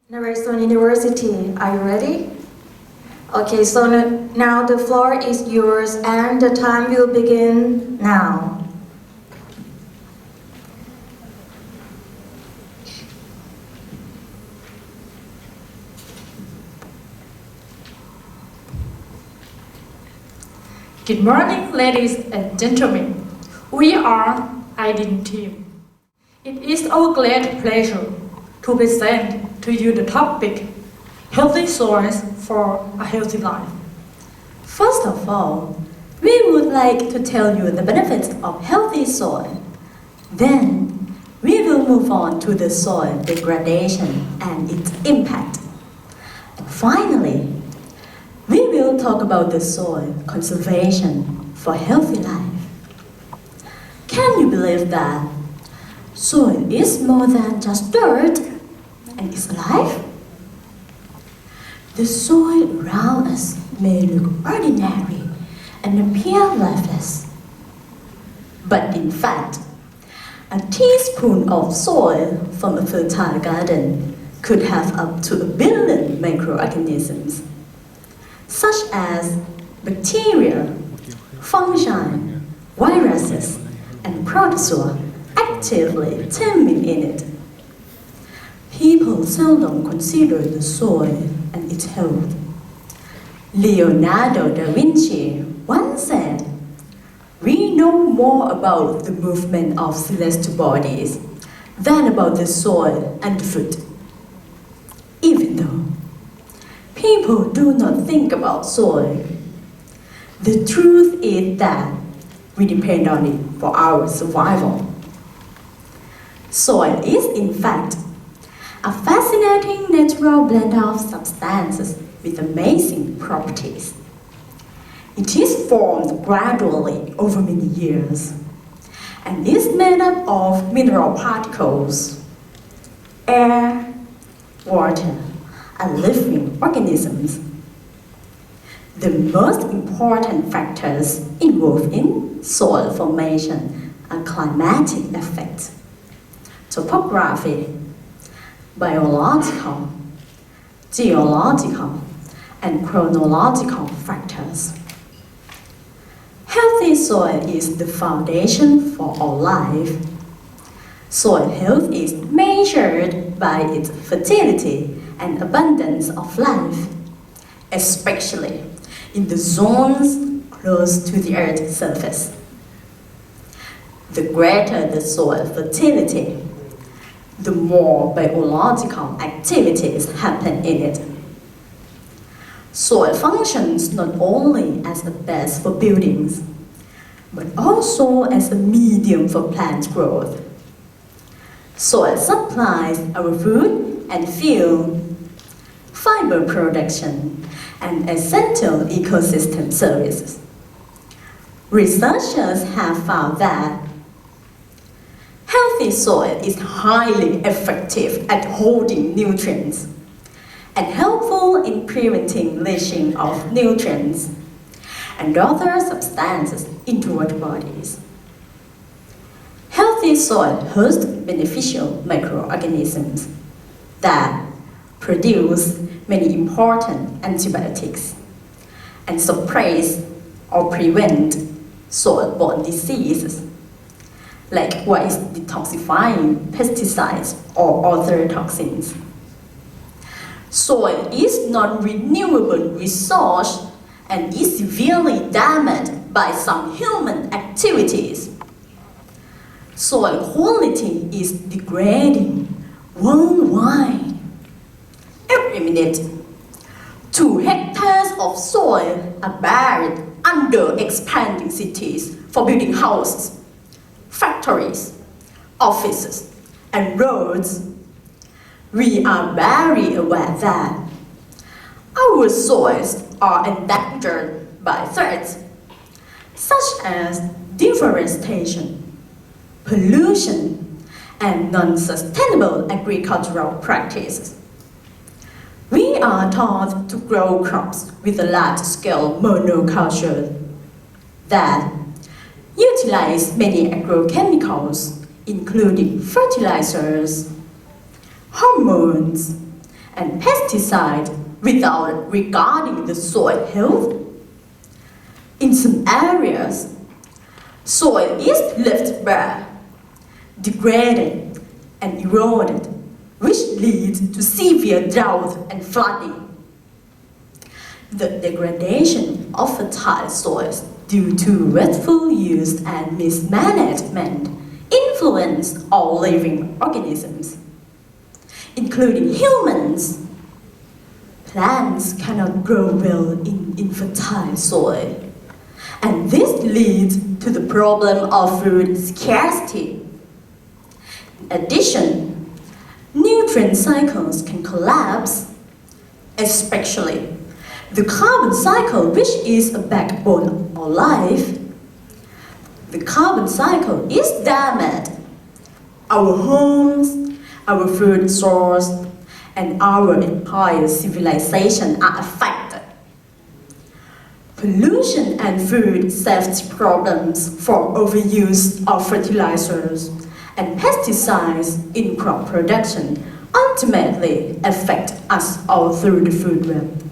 Naresuan University, are you ready? Okay, so now the floor is yours and the time will begin now. Good morning, ladies and gentlemen. We are I DinTitle team. It is our great pleasure to present to you the topic Healthy Soils for a Healthy Life. First of all, we would like to tell you the benefits of healthy soil. Then, we will move on to the soil degradation and its impact. And finally, we will talk about the soil conservation for healthy life. Can you believe that soil is more than just dirt and it's alive? The soil around us may look ordinary and appear lifeless. But in fact, a teaspoon of soil from a fertile garden could have up to 1 billion microorganisms, such as bacteria, fungi, viruses, and protozoa actively teeming in it. People seldom consider the soil and its health. Leonardo da Vinci once said, "We know more about the movement of celestial bodies than about the soil and the foot." Even though people do not think about soil, the truth is that we depend on it for our survival. Soil is, in fact, a fascinating natural blend of substances with amazing properties. It is formed gradually over many years and is made up of mineral particles, air, water, and living organisms. The most important factors involved in soil formation are climatic effects, topography, biological, geological, and chronological factors. Healthy soil is the foundation for all life. Soil health is measured by its fertility and abundance of life, especially in the zones close to the Earth's surface. The greater the soil fertility, the more biological activities happen in it. Soil functions not only as a base for buildings, but also as a medium for plant growth. Soil supplies our food and fuel, fiber production, and essential ecosystem services. Researchers have found that healthy soil is highly effective at holding nutrients and helpful in preventing leaching of nutrients and other substances into our bodies. Healthy soil hosts beneficial microorganisms that produce many important antibiotics and suppress or prevent soil-borne diseases like waste detoxifying pesticides or other toxins. Soil is non-renewable resource and is severely damaged by some human activities. Soil quality is degrading worldwide. Every minute, 2 hectares of soil are buried under expanding cities for building houses, factories, offices, and roads. We are very aware that our soils are endangered by threats such as deforestation, pollution, and non-sustainable agricultural practices. We are taught to grow crops with a large-scale monoculture that utilize many agrochemicals, including fertilizers, hormones, and pesticides without regarding the soil health. In some areas, soil is left bare, degraded and eroded, which leads to severe drought and flooding. The degradation of fertile soils due to wasteful use and mismanagement influence all living organisms, including humans. Plants cannot grow well in infertile soil, and this leads to the problem of food scarcity. In addition, nutrient cycles can collapse, especially the carbon cycle, which is a backbone of life. The carbon cycle is damaged. Our homes, our food source, and our entire civilization are affected. Pollution and food safety problems from overuse of fertilizers and pesticides in crop production ultimately affect us all through the food web.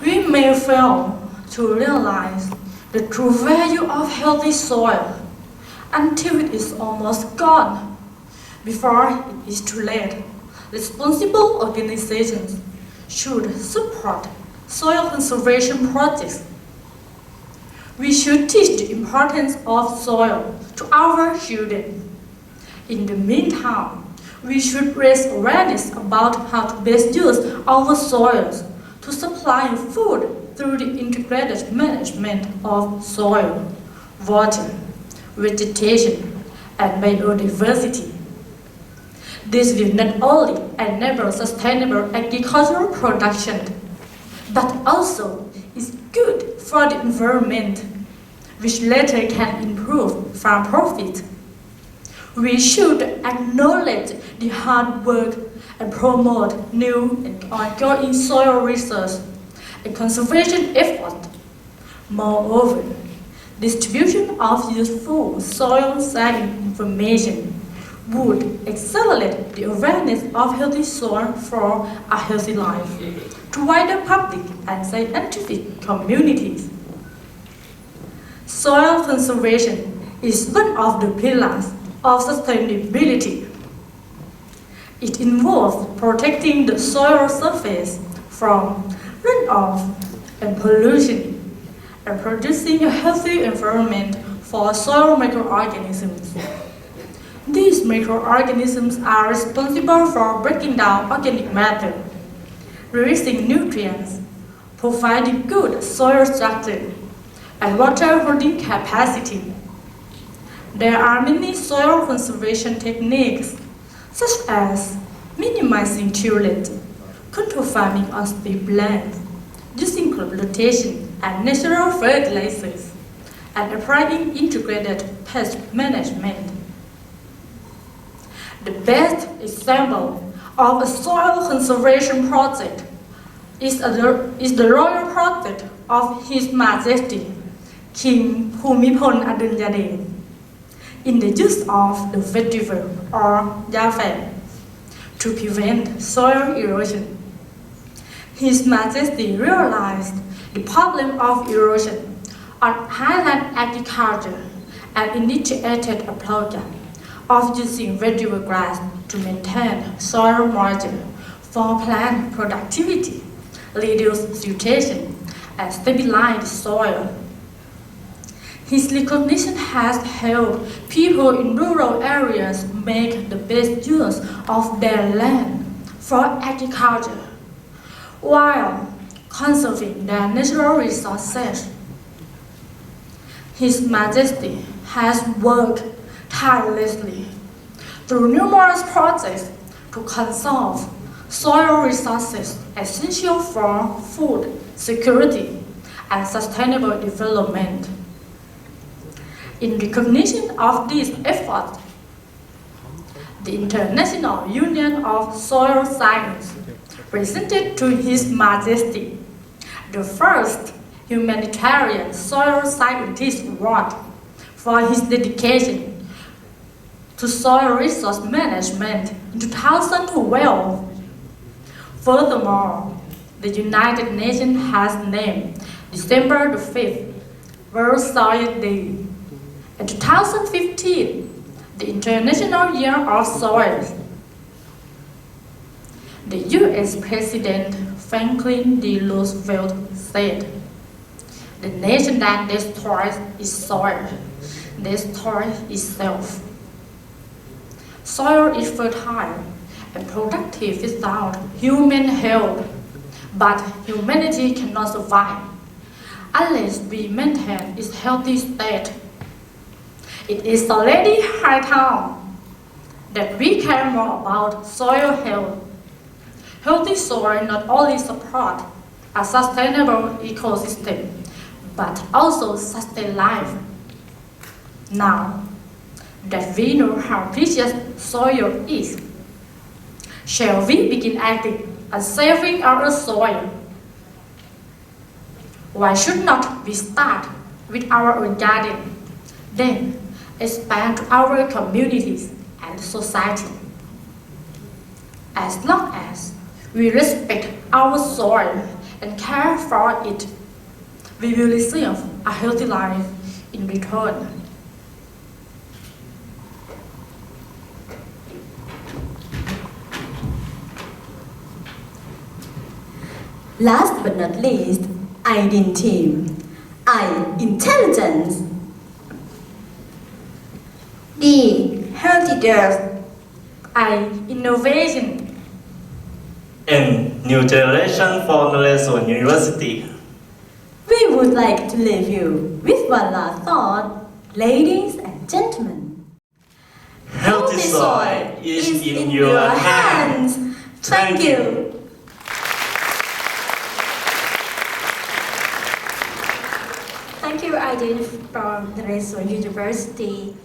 We may fail to realize the true value of healthy soil until it is almost gone. Before it is too late, responsible organizations should support soil conservation projects. We should teach the importance of soil to our children. In the meantime, we should raise awareness about how to best use our soils to supply food through the integrated management of soil, water, vegetation, and biodiversity. This will not only enable sustainable agricultural production, but also is good for the environment, which later can improve farm profit. We should acknowledge the hard work and promote new and ongoing soil research and conservation efforts. Moreover, distribution of useful soil science information would accelerate the awareness of healthy soil for a healthy life to wider public and scientific communities. Soil conservation is one of the pillars of sustainability. It involves protecting the soil surface from runoff and pollution and producing a healthy environment for soil microorganisms. These microorganisms are responsible for breaking down organic matter, releasing nutrients, providing good soil structure, and water holding capacity. There are many soil conservation techniques, such as minimizing tillage, control farming on steep lands, using crop rotation and natural fertilizers, and applying integrated pest management. The best example of a soil conservation project is the royal project of His Majesty King Bhumibol Adulyadej in the use of the vetiver or Japheth to prevent soil erosion. His Majesty realized the problem of erosion on highland agriculture and initiated a program of using vetiver grass to maintain soil moisture for plant productivity, reduce siltation, and stabilize the soil. His recognition has helped people in rural areas make the best use of their land for agriculture, while conserving their natural resources. His Majesty has worked tirelessly through numerous projects to conserve soil resources essential for food security and sustainable development. In recognition of these efforts, the International Union of Soil Science presented to His Majesty the first Humanitarian Soil Scientist Award for his dedication to soil resource management in 2012. Furthermore, the United Nations has named December the 5th World Soil Day. In 2015, the International Year of Soil. The U.S. President Franklin D. Roosevelt said, "The nation that destroys its soil destroys itself." Soil is fertile and productive without human help, but humanity cannot survive unless we maintain its healthy state. It is already high time that we care more about soil health. Healthy soil not only supports a sustainable ecosystem, but also sustain life. Now that we know how precious soil is, shall we begin acting and saving our soil? Why should not we start with our own garden, then expand to our communities and society? As long as we respect our soil and care for it, we will receive a healthy life in return. Last but not least, I DIN team. I intelligence. D. Healthy girls. I innovation. N. New generation for Naleson University. We would like to leave you with one last thought, ladies and gentlemen. Healthy soil is in your hands. Thank you. Thank you, I DIN from Naleson University.